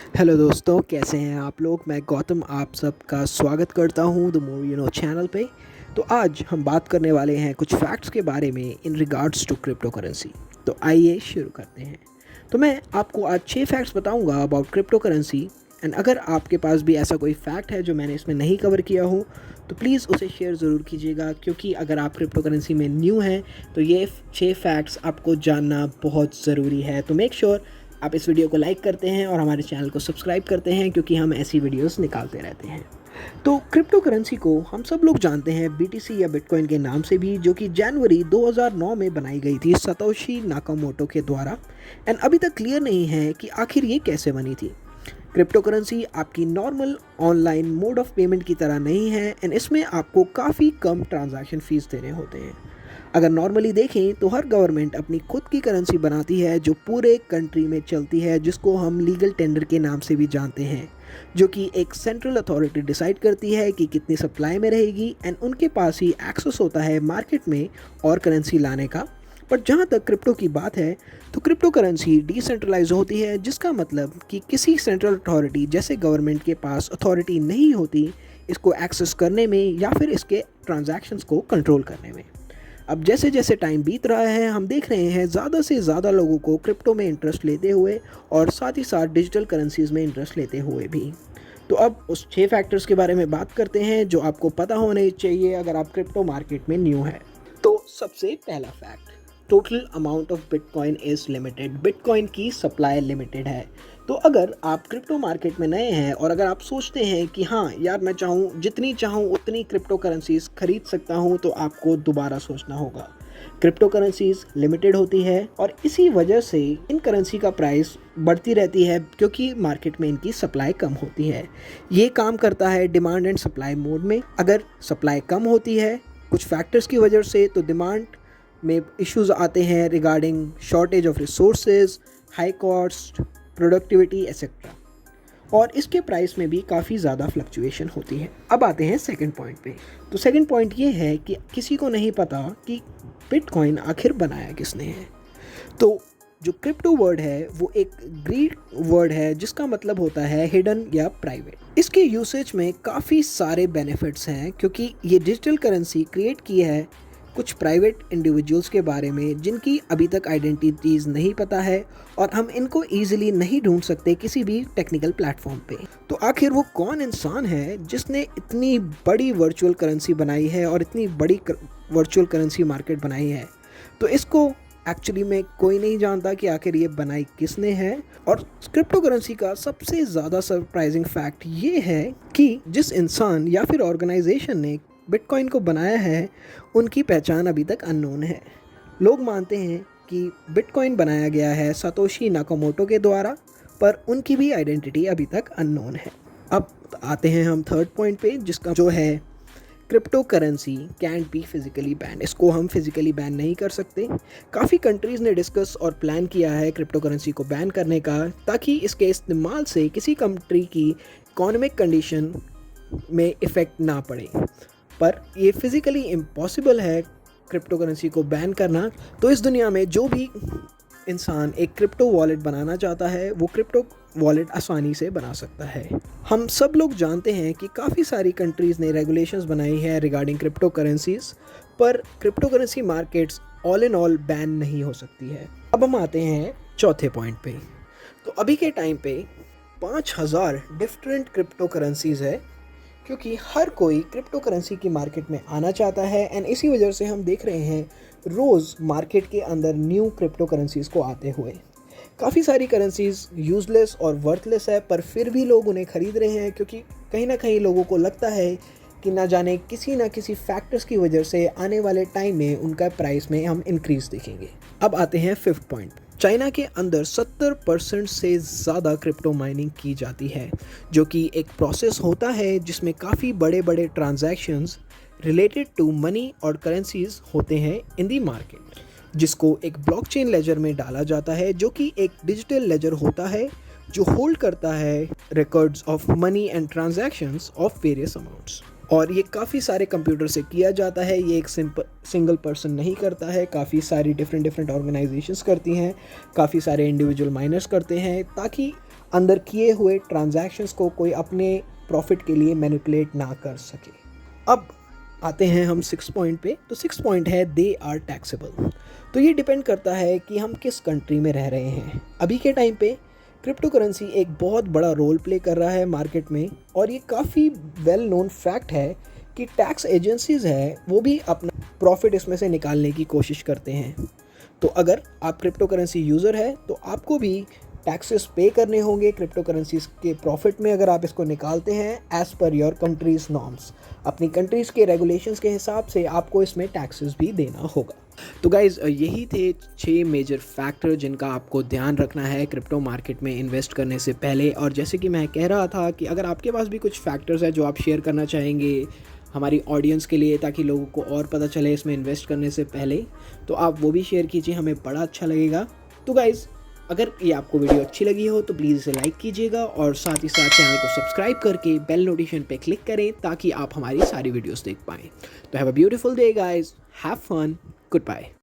Hello दोस्तों, कैसे हैं आप लोग। मैं गौतम आप सबका स्वागत करता हूं the more you know channel पे। तो आज हम बात करने वाले हैं कुछ फैक्ट्स के बारे में in regards to cryptocurrency. तो आइए शुरू करते हैं। तो मैं आपको आज 6 फैक्ट्स बताऊंगा अबाउट क्रिप्टो करेंसी। एंड अगर आपके पास भी ऐसा कोई फैक्ट है जो मैंने इसमें नहीं कवर किया हो तो प्लीज़ उसे शेयर ज़रूर कीजिएगा, क्योंकि अगर आप क्रिप्टो करेंसी में न्यू हैं तो ये 6 फैक्ट्स आपको जानना बहुत ज़रूरी है। तो मेक श्योर आप इस वीडियो को लाइक करते हैं और हमारे चैनल को सब्सक्राइब करते हैं, क्योंकि हम ऐसी वीडियोस निकालते रहते हैं। तो क्रिप्टो करेंसी को हम सब लोग जानते हैं बीटीसी या बिटकॉइन के नाम से भी, जो कि जनवरी 2009 में बनाई गई थी सतोशी नाकामोटो के द्वारा। एंड अभी तक क्लियर नहीं है कि आखिर ये कैसे बनी थी। क्रिप्टो करेंसी आपकी normal online mode of payment की तरह नहीं है एंड इसमें आपको काफ़ी कम ट्रांजैक्शन फ़ीस देने होते हैं। अगर नॉर्मली देखें तो हर गवर्नमेंट अपनी खुद की करेंसी बनाती है जो पूरे कंट्री में चलती है, जिसको हम लीगल टेंडर के नाम से भी जानते हैं, जो कि एक सेंट्रल अथॉरिटी डिसाइड करती है कि कितनी सप्लाई में रहेगी एंड उनके पास ही एक्सेस होता है मार्केट में और करेंसी लाने का। बट जहाँ तक क्रिप्टो की बात है तो क्रिप्टो करेंसी डिसेंट्रलाइज होती है, जिसका मतलब कि किसी सेंट्रल अथॉरिटी जैसे गवर्नमेंट के पास अथॉरिटी नहीं होती इसको एक्सेस करने में या फिर इसके ट्रांजैक्शंस को कंट्रोल करने में। अब जैसे जैसे टाइम बीत रहा है हम देख रहे हैं ज़्यादा से ज़्यादा लोगों को क्रिप्टो में इंटरेस्ट लेते हुए और साथ ही साथ डिजिटल करेंसीज़ में इंटरेस्ट लेते हुए भी। तो अब उस 6 फैक्टर्स के बारे में बात करते हैं जो आपको पता होने चाहिए अगर आप क्रिप्टो मार्केट में न्यू है। तो सबसे पहला fact, total amount of bitcoin is limited. Bitcoin की सप्लाई लिमिटेड है। तो अगर आप क्रिप्टो मार्केट में नए हैं और अगर आप सोचते हैं कि हाँ यार मैं जितनी चाहूँ उतनी क्रिप्टो करेंसीज खरीद सकता हूँ, तो आपको दोबारा सोचना होगा। क्रिप्टो करेंसीज लिमिटेड होती है और इसी वजह से इन करेंसी का प्राइस बढ़ती रहती है, क्योंकि मार्केट में इनकी सप्लाई कम होती है। ये काम करता है डिमांड एंड सप्लाई मोड में। अगर सप्लाई कम होती है कुछ फैक्टर्स की वजह से तो डिमांड में इश्यूज आते हैं regarding shortage of resources, high cost, productivity etcetera, और इसके प्राइस में भी काफ़ी ज़्यादा फ्लक्चुएशन होती है। अब आते हैं सेकंड पॉइंट पे। तो सेकंड पॉइंट ये है कि किसी को नहीं पता कि बिटकॉइन आखिर बनाया किसने है। तो जो क्रिप्टो वर्ड है वो एक ग्रीक वर्ड है जिसका मतलब होता है हिडन या प्राइवेट। इसके यूसेज में काफ़ी सारे बेनिफिट्स हैं, क्योंकि ये डिजिटल करेंसी क्रिएट की है कुछ प्राइवेट इंडिविजुअल्स के बारे में जिनकी अभी तक आइडेंटिटीज़ नहीं पता है और हम इनको ईजिली नहीं ढूंढ सकते किसी भी टेक्निकल प्लेटफॉर्म पे। तो आखिर वो कौन इंसान है जिसने इतनी बड़ी वर्चुअल करेंसी बनाई है और इतनी बड़ी वर्चुअल करेंसी मार्केट बनाई है। तो इसको एक्चुअली में कोई नहीं जानता कि आखिर ये बनाई किसने है। और क्रिप्टो करेंसी का सबसे ज़्यादा सरप्राइजिंग फैक्ट ये है कि जिस इंसान या फिर ऑर्गेनाइजेशन ने बिटकॉइन को बनाया है उनकी पहचान अभी तक अननोन है। लोग मानते हैं कि बिटकॉइन बनाया गया है सतोशी नाकामोटो के द्वारा, पर उनकी भी आइडेंटिटी अभी तक अननोन है। अब आते हैं हम थर्ड पॉइंट पे, जिसका जो है crypto currency cantt be physically ban. इसको हम फिजिकली बैन नहीं कर सकते। काफ़ी कंट्रीज़ ने डिस्कस और प्लान किया है क्रिप्टो करेंसी को बैन करने का, ताकि इसके इस्तेमाल से किसी कंट्री की इकोनॉमिक कंडीशन में इफ़ेक्ट ना पड़े। पर ये फिज़िकली इम्पॉसिबल है क्रिप्टो करेंसी को बैन करना। तो इस दुनिया में जो भी इंसान एक क्रिप्टो वॉलेट बनाना चाहता है वो क्रिप्टो वॉलेट आसानी से बना सकता है। हम सब लोग जानते हैं कि काफ़ी सारी कंट्रीज़ ने रेगुलेशंस बनाई है रिगार्डिंग क्रिप्टो करेंसीज, पर crypto currency markets all in all ban नहीं हो सकती है। अब हम आते हैं चौथे पॉइंट पे। तो अभी के टाइम पे 5000 डिफरेंट क्रिप्टो करेंसीज है, क्योंकि हर कोई क्रिप्टो करेंसी की मार्केट में आना चाहता है एंड इसी वजह से हम देख रहे हैं रोज़ मार्केट के अंदर न्यू क्रिप्टो करेंसीज़ को आते हुए। काफ़ी सारी करेंसीज़ यूज़लेस और वर्थलेस है, पर फिर भी लोग उन्हें ख़रीद रहे हैं, क्योंकि कहीं ना कहीं लोगों को लगता है कि ना जाने किसी ना किसी फैक्टर्स की वजह से आने वाले टाइम में उनका प्राइस में हम इंक्रीज़ देखेंगे। अब आते हैं फिफ्थ पॉइंट। चाइना के अंदर 70% से ज़्यादा क्रिप्टो माइनिंग की जाती है, जो कि एक प्रोसेस होता है जिसमें काफ़ी बड़े बड़े ट्रांजैक्शंस रिलेटेड टू मनी और करेंसीज होते हैं इन दी मार्केट, जिसको एक ब्लॉकचेन लेजर में डाला जाता है, जो कि एक डिजिटल लेजर होता है जो होल्ड करता है records of money and transactions of various amounts. और ये काफ़ी सारे कंप्यूटर से किया जाता है। ये एक सिंगल पर्सन नहीं करता है, काफ़ी सारी डिफरेंट ऑर्गेनाइजेशंस करती हैं, काफ़ी सारे इंडिविजुअल माइनर्स करते हैं, ताकि अंदर किए हुए ट्रांजैक्शंस को कोई अपने प्रॉफिट के लिए मैनिपुलेट ना कर सके। अब आते हैं हम 6 पॉइंट पे। तो 6 पॉइंट है दे आर टैक्सेबल। तो ये डिपेंड करता है कि हम किस कंट्री में रह रहे हैं। अभी के टाइम पे क्रिप्टो करेंसी एक बहुत बड़ा रोल प्ले कर रहा है मार्केट में, और ये काफ़ी वेल नोन फैक्ट है कि टैक्स एजेंसीज़ है वो भी अपना प्रॉफिट इसमें से निकालने की कोशिश करते हैं। तो अगर आप क्रिप्टो करेंसी यूज़र है तो आपको भी टैक्सेस पे करने होंगे क्रिप्टो करेंसीज के प्रॉफिट में, अगर आप इसको निकालते हैं as per your countries norms. अपनी कंट्रीज़ के रेगुलेशंस के हिसाब से आपको इसमें टैक्सेस भी देना होगा। तो गाइज़ यही थे 6 मेजर फैक्टर जिनका आपको ध्यान रखना है क्रिप्टो मार्केट में इन्वेस्ट करने से पहले। और जैसे कि मैं कह रहा था कि अगर आपके पास भी कुछ फैक्टर्स है जो आप शेयर करना चाहेंगे हमारी ऑडियंस के लिए, ताकि लोगों को और पता चले इसमें इन्वेस्ट करने से पहले, तो आप वो भी शेयर कीजिए, हमें बड़ा अच्छा लगेगा। तो गाइज़ अगर ये आपको वीडियो अच्छी लगी हो तो प्लीज़ इसे लाइक कीजिएगा, और साथ ही साथ चैनल को सब्सक्राइब करके बेल नोटिफिकेशन पे क्लिक करें ताकि आप हमारी सारी वीडियोस देख पाएँ। तो have a beautiful day guys, have fun, good bye.